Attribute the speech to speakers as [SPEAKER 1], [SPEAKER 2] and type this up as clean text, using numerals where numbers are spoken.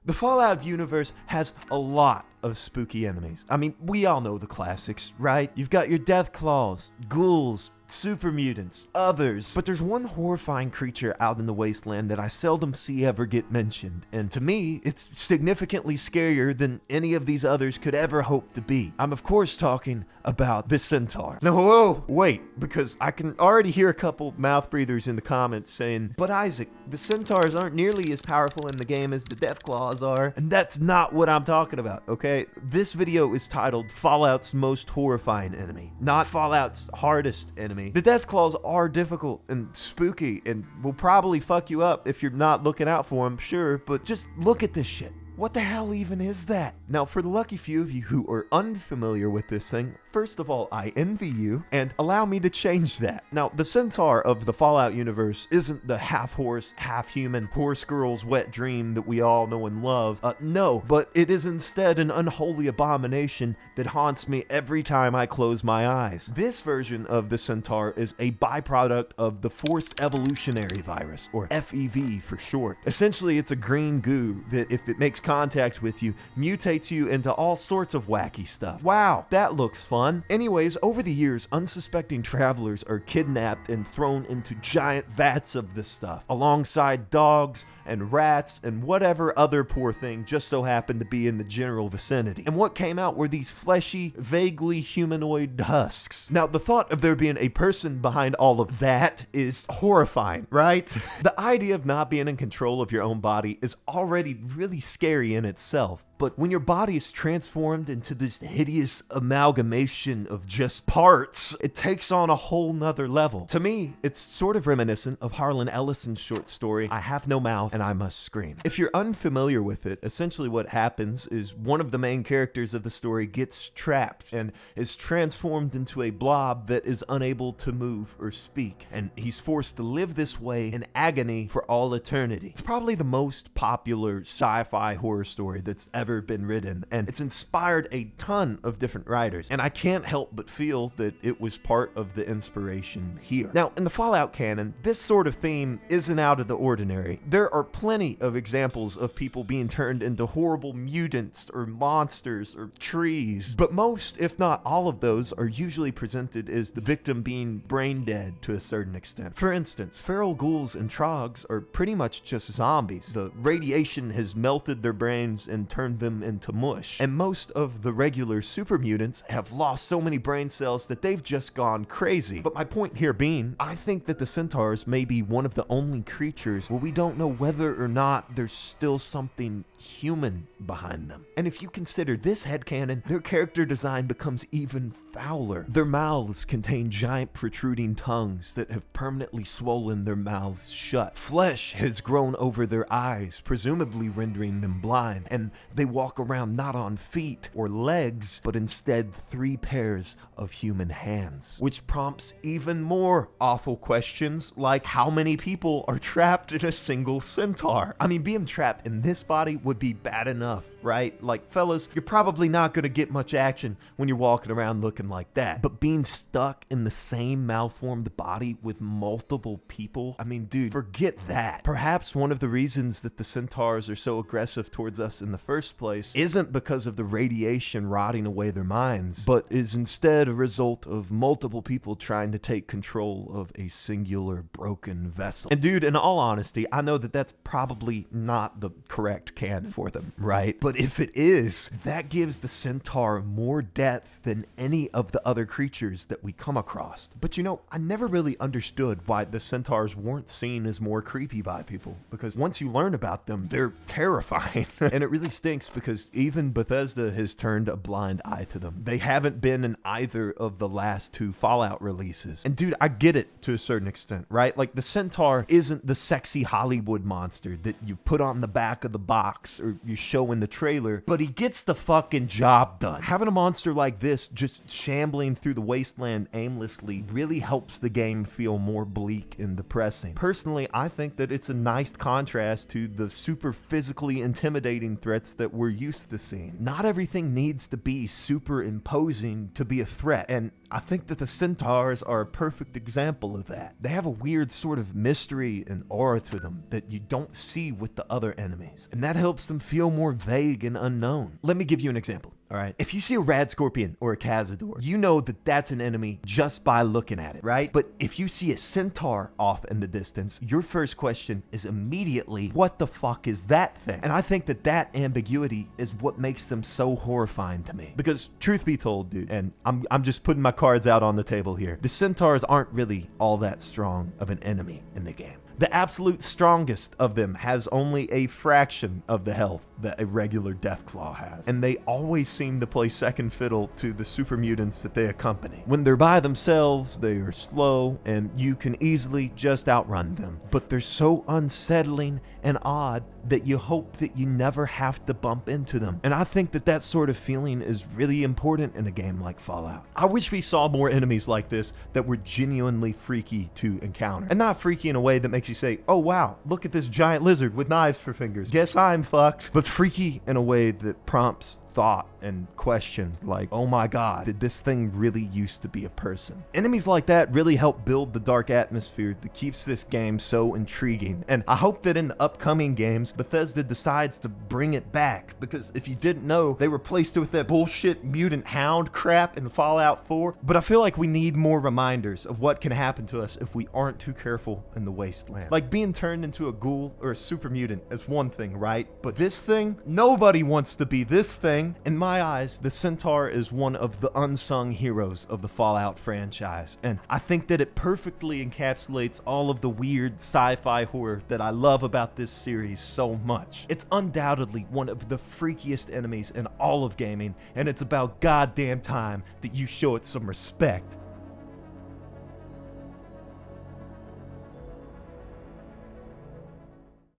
[SPEAKER 1] The Fallout universe has a lot of spooky enemies. I mean, we all know the classics, right? You've got your Deathclaws, ghouls, super mutants, others. But there's one horrifying creature out in the wasteland that I seldom see ever get mentioned, and to me, it's significantly scarier than any of these others could ever hope to be. I'm of course talking about the Centaur. Now, whoa, wait, because I can already hear a couple mouth breathers in the comments saying, but Isaac, the Centaurs aren't nearly as powerful in the game as the Deathclaws are, and that's not what I'm talking about, okay? This video is titled Fallout's Most Horrifying Enemy, not Fallout's Hardest Enemy. The Deathclaws are difficult and spooky and will probably fuck you up if you're not looking out for them, sure, but just look at this shit. What the hell even is that? Now, for the lucky few of you who are unfamiliar with this thing, first of all, I envy you, and allow me to change that. Now, the Centaur of the Fallout universe isn't the half-horse, half-human, horse girl's wet dream that we all know and love. No, but it is instead an unholy abomination that haunts me every time I close my eyes. This version of the Centaur is a byproduct of the Forced Evolutionary Virus, or FEV for short. Essentially, it's a green goo that, if it makes contact with you, mutates you into all sorts of wacky stuff. Wow, that looks fun. Anyways, over the years, unsuspecting travelers are kidnapped and thrown into giant vats of this stuff, alongside dogs and rats and whatever other poor thing just so happened to be in the general vicinity. And what came out were these fleshy, vaguely humanoid husks. Now, the thought of there being a person behind all of that is horrifying, right? The idea of not being in control of your own body is already really scary in itself. But when your body is transformed into this hideous amalgamation of just parts, it takes on a whole nother level. To me, it's sort of reminiscent of Harlan Ellison's short story, I Have No Mouth and I Must Scream. If you're unfamiliar with it, essentially what happens is one of the main characters of the story gets trapped and is transformed into a blob that is unable to move or speak, and he's forced to live this way in agony for all eternity. It's probably the most popular sci-fi horror story that's ever been written, and it's inspired a ton of different writers, and I can't help but feel that it was part of the inspiration here. Now, in the Fallout canon, this sort of theme isn't out of the ordinary. There are plenty of examples of people being turned into horrible mutants or monsters or trees, but most, if not all of those, are usually presented as the victim being brain dead to a certain extent. For instance, feral ghouls and trogs are pretty much just zombies. The radiation has melted their brains and turned them into mush. And most of the regular super mutants have lost so many brain cells that they've just gone crazy. But my point here being, I think that the Centaurs may be one of the only creatures where we don't know whether or not there's still something human behind them. And if you consider this headcanon, their character design becomes even fouler. Their mouths contain giant protruding tongues that have permanently swollen their mouths shut. Flesh has grown over their eyes, presumably rendering them blind, and they walk around not on feet or legs, but instead 3 pairs of human hands. Which prompts even more awful questions, like how many people are trapped in a single Centaur? I mean, being trapped in this body would be bad enough, right? Like, fellas, you're probably not gonna get much action when you're walking around looking like that. But being stuck in the same malformed body with multiple people, I mean, dude, forget that. Perhaps one of the reasons that the Centaurs are so aggressive towards us in the first place isn't because of the radiation rotting away their minds, but is instead a result of multiple people trying to take control of a singular broken vessel. And dude, in all honesty, I know that that's probably not the correct canon for them, right? But if it is, that gives the Centaur more depth than any of the other creatures that we come across. But you know, I never really understood why the Centaurs weren't seen as more creepy by people, because once you learn about them, they're terrifying. And it really stinks because even Bethesda has turned a blind eye to them. They haven't been in either of the last 2 Fallout releases. And dude, I get it to a certain extent, right? Like, the Centaur isn't the sexy Hollywood monster that you put on the back of the box or you show in the trailer, but he gets the fucking job done. Having a monster like this just shambling through the wasteland aimlessly really helps the game feel more bleak and depressing. Personally, I think that it's a nice contrast to the super physically intimidating threats that we're used to seeing. Not everything needs to be super imposing to be a threat, and I think that the Centaurs are a perfect example of that. They have a weird sort of mystery and aura to them that you don't see with the other enemies. And that helps them feel more vague and unknown. Let me give you an example. All right. If you see a rad scorpion or a cazador, you know that that's an enemy just by looking at it, right? But if you see a centaur off in the distance, your first question is immediately, what the fuck is that thing? And I think that that ambiguity is what makes them so horrifying to me. Because truth be told, dude, and I'm just putting my cards out on the table here, the centaurs aren't really all that strong of an enemy in the game. The absolute strongest of them has only a fraction of the health that a regular Deathclaw has. And they always seem to play second fiddle to the super mutants that they accompany. When they're by themselves, they are slow and you can easily just outrun them. But they're so unsettling and odd that you hope that you never have to bump into them. And I think that that sort of feeling is really important in a game like Fallout. I wish we saw more enemies like this that were genuinely freaky to encounter. And not freaky in a way that makes you say, oh wow, look at this giant lizard with knives for fingers. Guess I'm fucked. But freaky in a way that prompts thought and question, like, oh my god, did this thing really used to be a person? Enemies like that really help build the dark atmosphere that keeps this game so intriguing. And I hope that in the upcoming games, Bethesda decides to bring it back, because if you didn't know, they replaced it with that bullshit mutant hound crap in Fallout 4. But I feel like we need more reminders of what can happen to us if we aren't too careful in the wasteland. Like being turned into a ghoul or a super mutant is one thing, right? But this thing, nobody wants to be this thing. In my eyes, the Centaur is one of the unsung heroes of the Fallout franchise, and I think that it perfectly encapsulates all of the weird sci-fi horror that I love about this series so much. It's undoubtedly one of the freakiest enemies in all of gaming, and it's about goddamn time that you show it some respect.